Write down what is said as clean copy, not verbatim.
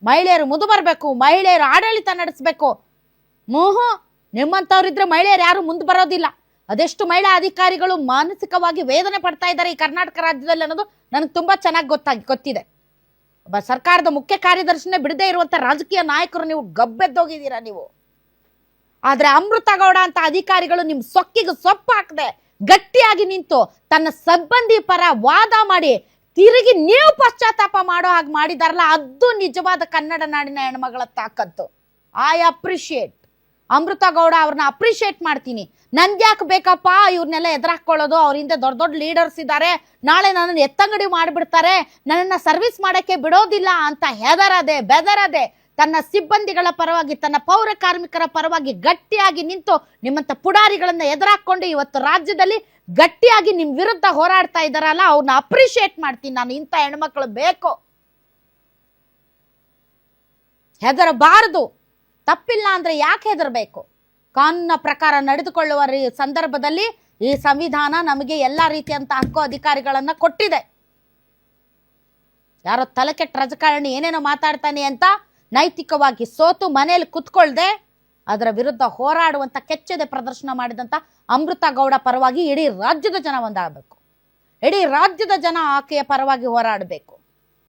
ಮಹಿಳೆಯರು ಮುಂದೆ ಬರಬೇಕು, ಮಹಿಳೆಯರು ಆಡಳಿತ ನಡೆಸಬೇಕು. ನಿಮ್ಮಂಥವ್ರಿದ್ರೆ ಮಹಿಳೆಯರು ಯಾರು ಮುಂದೆ ಬರೋದಿಲ್ಲ. ಅದೆಷ್ಟು ಮಹಿಳಾ ಅಧಿಕಾರಿಗಳು ಮಾನಸಿಕವಾಗಿ ವೇದನೆ ಪಡ್ತಾ ಇದ್ದಾರೆ ಈ ಕರ್ನಾಟಕ ರಾಜ್ಯದಲ್ಲಿ ಅನ್ನೋದು ನನಗೆ ತುಂಬಾ ಚೆನ್ನಾಗಿ ಗೊತ್ತಿದೆ. ಒಬ್ಬ ಸರ್ಕಾರದ ಮುಖ್ಯ ಕಾರ್ಯದರ್ಶಿನೇ ಬಿಡದೇ ಇರುವಂತ ರಾಜಕೀಯ ನಾಯಕರು ನೀವು ಗಬ್ಬೆದ್ದೋಗಿದ್ದೀರಾ ನೀವು. ಆದ್ರೆ ಅಮೃತ ಗೌಡ ಅಂತ ಅಧಿಕಾರಿಗಳು ನಿಮ್ ಸೊಕ್ಕಿಗೆ ಸೊಪ್ಪು ಹಾಕದೆ ಗಟ್ಟಿಯಾಗಿ ನಿಂತು ತನ್ನ ಸಿಬ್ಬಂದಿ ಪರ ವಾದ ಮಾಡಿ ತಿರುಗಿ ನೀವು ಪಶ್ಚಾತ್ತಾಪ ಮಾಡೋ ಹಾಗೆ ಮಾಡಿದಾರಲ್ಲ, ಅದು ನಿಜವಾದ ಕನ್ನಡ ನಾಡಿನ ಹೆಣ್ಮಗಳ ತಾಕತ್ತು. ಐ ಅಪ್ರಿಶಿಯೇಟ್ ಅಮೃತ ಗೌಡ, ಅವ್ರನ್ನ ಅಪ್ರಿಶಿಯೇಟ್ ಮಾಡ್ತೀನಿ. ನನ್ಗೆ ಯಾಕೆ ಬೇಕಪ್ಪ ಇವ್ರನ್ನೆಲ್ಲ ಎದುರಾಕೊಳ್ಳೋದು? ಅವರಿಂದ ದೊಡ್ಡ ದೊಡ್ಡ ಲೀಡರ್ಸ್ ಇದ್ದಾರೆ, ನಾಳೆ ನನ್ನನ್ನು ಎತ್ತಂಗಡಿ ಮಾಡಿಬಿಡ್ತಾರೆ, ನನ್ನನ್ನು ಸರ್ವಿಸ್ ಮಾಡಕ್ಕೆ ಬಿಡೋದಿಲ್ಲ ಅಂತ ಬೆದರದೆ ತನ್ನ ಸಿಬ್ಬಂದಿಗಳ ಪರವಾಗಿ, ತನ್ನ ಪೌರ ಕಾರ್ಮಿಕರ ಪರವಾಗಿ ಗಟ್ಟಿಯಾಗಿ ನಿಂತು ನಿಮ್ಮಂತ ಪುಡಾರಿಗಳನ್ನ ಎದುರಾಕೊಂಡು ಇವತ್ತು ರಾಜ್ಯದಲ್ಲಿ ಗಟ್ಟಿಯಾಗಿ ನಿಮ್ ವಿರುದ್ಧ ಹೋರಾಡ್ತಾ ಇದ್ದಾರಲ್ಲ, ಅವ್ರನ್ನ ಅಪ್ರಿಶಿಯೇಟ್ ಮಾಡ್ತೀನಿ ನಾನು. ಇಂಥ ಹೆಣ್ಮಕ್ಳು ಬೇಕು, ಹೆದರಬಾರದು. ತಪ್ಪಿಲ್ಲ ಅಂದ್ರೆ ಯಾಕೆ ಹೆದರ್ಬೇಕು? ಕಾನೂನಿನ ಪ್ರಕಾರ ನಡೆದುಕೊಳ್ಳುವ ಸಂದರ್ಭದಲ್ಲಿ ಈ ಸಂವಿಧಾನ ನಮಗೆ ಎಲ್ಲಾ ರೀತಿಯಂತ ಹಕ್ಕು ಅಧಿಕಾರಿಗಳನ್ನ ಕೊಟ್ಟಿದೆ. ಯಾರೋ ತಲೆಕೆಟ್ಟ ರಾಜಕಾರಣಿ ಏನೇನೋ ಮಾತಾಡ್ತಾನೆ ಅಂತ ನೈತಿಕವಾಗಿ ಸೋತು ಮನೆಯಲ್ಲಿ ಕುತ್ಕೊಳ್ದೆ ಅದರ ವಿರುದ್ಧ ಹೋರಾಡುವಂತ ಕೆಚ್ಚದೆ ಪ್ರದರ್ಶನ ಮಾಡಿದಂತ ಅಮೃತ ಗೌಡ ಪರವಾಗಿ ಇಡೀ ರಾಜ್ಯದ ಜನ ಒಂದಾಗಬೇಕು. ಇಡೀ ರಾಜ್ಯದ ಜನ ಆಕೆಯ ಪರವಾಗಿ ಹೋರಾಡಬೇಕು.